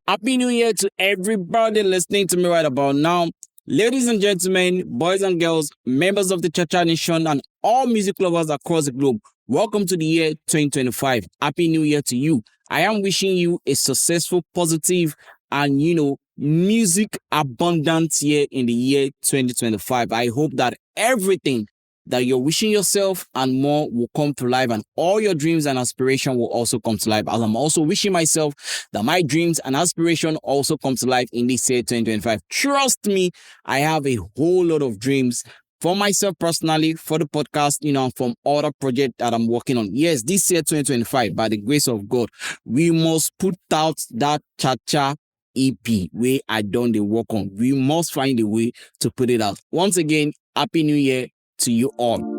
Happy New Year to everybody listening to me right about now. Ladies and gentlemen, boys and girls, members of the Cha-Cha Nation, and all music lovers across the globe, welcome to the year 2025. Happy New Year to you. I am wishing you a successful, positive, and music abundant year in the year 2025. I hope that everything that you're wishing yourself and more will come to life, and all your dreams and aspiration will also come to life. As I'm also wishing myself that my dreams and aspiration also come to life in this year 2025. Trust me, I have a whole lot of dreams for myself personally, for the podcast, and from other projects that I'm working on. Yes, this year 2025, by the grace of God, we must put out that Cha-Cha EP where I done the work on. We must find a way to put it out. Once again, Happy New Year to you all.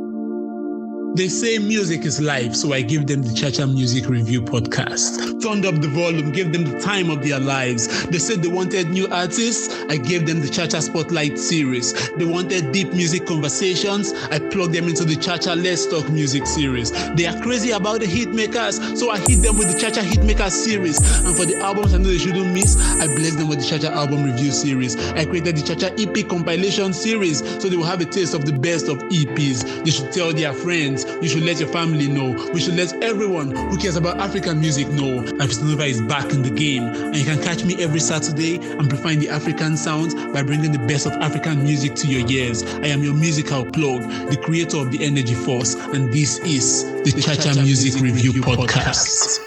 They say music is life, so I give them the Cha-Cha Music Review podcast. Turned up the volume, gave them the time of their lives. They said they wanted new artists, I gave them the Cha-Cha Spotlight series. They wanted deep music conversations, I plugged them into the Cha-Cha Let's Talk music series. They are crazy about the hit makers, so I hit them with the Cha-Cha Hit Makers series. And for the albums I know they shouldn't miss, I blessed them with the Cha-Cha Album Review series. I created the Cha-Cha EP compilation series, so they will have a taste of the best of EPs. They should tell their friends. You should let your family know. We should let everyone who cares about African music know. Hafeestonova is back in the game, and you can catch me every Saturday amplifying the African sounds by bringing the best of African music to your ears. I am your musical plug, the creator of the Energy Force, and this is the Cha-Cha Music Review podcast.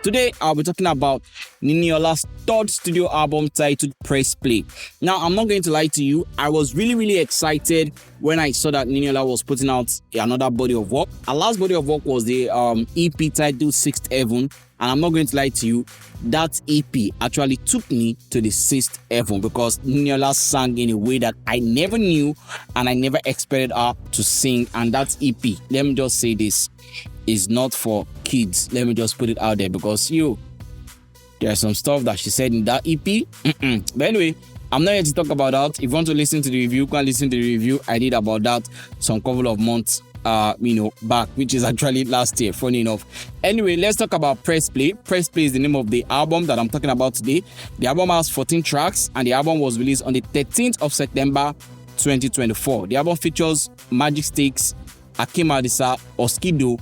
Today, I'll be talking about Niniola's third studio album titled Press Play. Now, I'm not going to lie to you. I was really excited when I saw that Niniola was putting out another body of work. Our last body of work was the EP titled Sixth Heaven. And I'm not going to lie to you, that EP actually took me to the sixth heaven because Niniola sang in a way that I never knew and I never expected her to sing. And that EP, let me just say this, is not for kids. Let me just put it out there because there's some stuff that she said in that EP. But anyway, I'm not here to talk about that. If you want to listen to the review, you can listen to the review I did about that some couple of months back, which is actually last year, funny enough. Anyway, let's talk about Press Play. Press Play is the name of the album that I'm talking about today. The album has 14 tracks and the album was released on the 13th of September 2024. The album features Magicsticks, Akeem, Adisa, Oskido,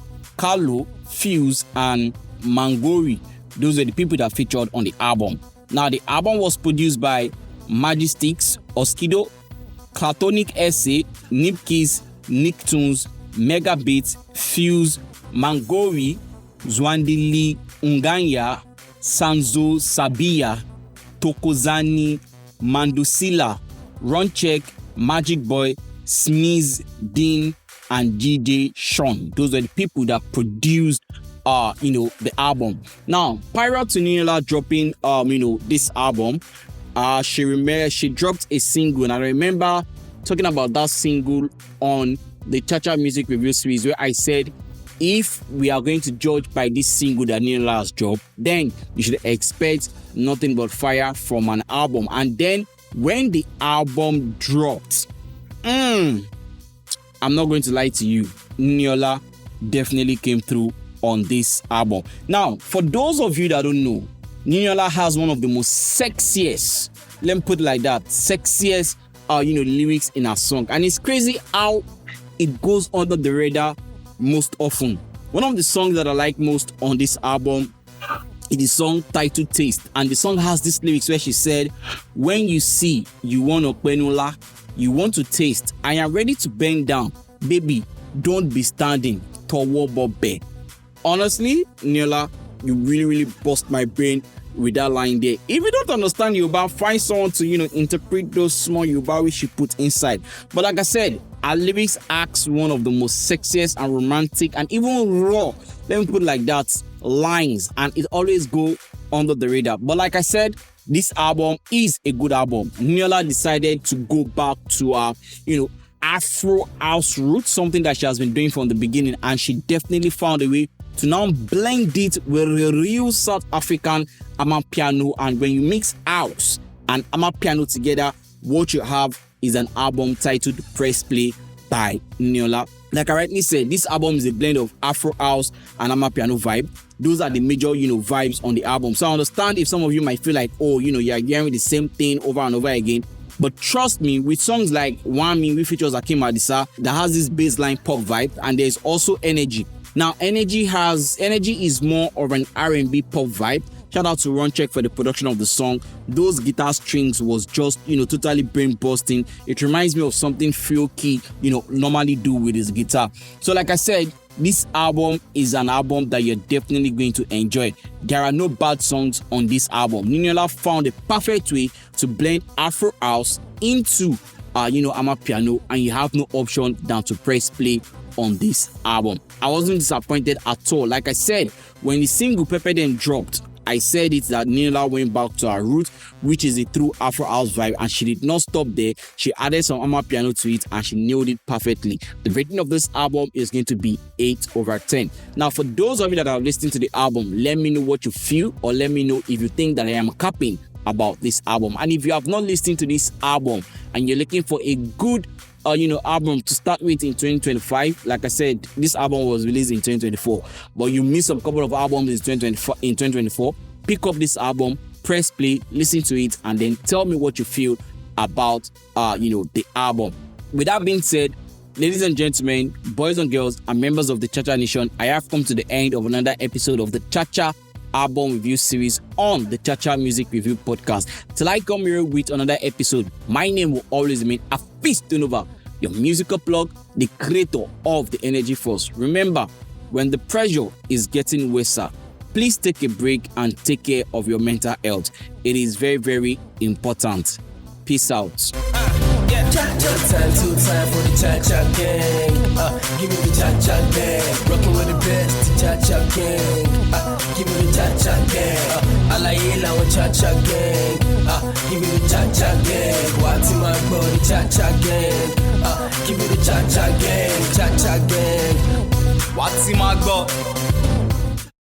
Pheelz, and Smangori. Those are the people that featured on the album. Now, the album was produced by Magicsticks, Oskido, Caltonic, Niphkeys, Nektunez, Beatz, Pheelz, Smangori, Mzwandile, Ngwenya, Senzo, Sibiya, Thokozani, Madonsela, Runcheck, Magic Boy, Smeez, and DJ Shawn. Those are the people that produced the album. Now, prior to Niniola dropping this album, she dropped a single, and I remember talking about that single on the Cha-Cha Music Review series where I said, if we are going to judge by this single that Niniola has dropped, then you should expect nothing but fire from an album. And then when the album dropped, I'm not going to lie to you, Niniola definitely came through on this album. Now, for those of you that don't know, Niniola has one of the most sexiest, let me put it like that, sexiest, lyrics in her song. And it's crazy how it goes under the radar most often. One of the songs that I like most on this album is the song titled Taste. And the song has this lyrics where she said, when you see, you want to penula, you want to taste, I am ready to bend down. Baby, don't be standing. Towo Bobe. Honestly, Niniola, you really bust my brain with that line there. If you don't understand Yoruba, find someone to, interpret those small Yoruba which she put inside. But like I said, her lyrics ask one of the most sexiest and romantic and even raw, let me put it like that, lines. And it always go under the radar. But like I said, this album is a good album. Niniola decided to go back to her, Afro house roots, something that she has been doing from the beginning, and she definitely found a way to now blend it with a real South African amapiano. And when you mix house and amapiano together, what you have is an album titled Press Play by Niniola. Like I rightly said, this album is a blend of Afro House and Amapiano vibe. Those are the major, vibes on the album. So I understand if some of you might feel like, oh, you're hearing the same thing over and over again. But trust me, with songs like Wami, which features Akeem Adisa, that has this baseline pop vibe, and there's also Energy. Now, Energy is more of an R&B pop vibe. Shout out to Runcheck for the production of the song. Those guitar strings was just, totally brain busting. It reminds me of something Pheelz, normally do with his guitar. So like I said, this album is an album that you're definitely going to enjoy. There are no bad songs on this album. Niniola found a perfect way to blend Afro House into, Amapiano, and you have no option than to press play on this album. I wasn't disappointed at all. Like I said, when the single Pepper Them dropped, I said it that Niniola went back to her roots, which is a true Afro House vibe, and she did not stop there. She added some Amapiano to it and she nailed it perfectly. The rating of this album is going to be 8/10. Now, for those of you that are listening to the album, let me know what you feel, or let me know if you think that I am capping about this album. And if you have not listened to this album and you're looking for a good album to start with in 2025, like I said, this album was released in 2024, but you missed a couple of albums in 2024. Pick up this album, press play, listen to it, and then tell me what you feel about the album. With that being said, ladies and gentlemen, boys and girls, and members of the Cha Cha Nation, I have come to the end of another episode of the Cha Cha album review series on the Cha Cha Music Review Podcast. Till I come here with another episode, my name will always remain Hafeestonova, your musical plug, the creator of the Energy Force. Remember, when the pressure is getting worse, please take a break and take care of your mental health. It is very, very important. Peace out. Time for the Cha-Cha gang. Give me the Cha-Cha gang. Rockin' with the best, the Cha-Cha gang. Give me the Cha-Cha gang. Alayela with Cha-Cha gang. Give me the Cha-Cha gang. What's in my body, Cha-Cha gang. Give me the Cha-Cha gang. Cha-Cha gang. What's in my body?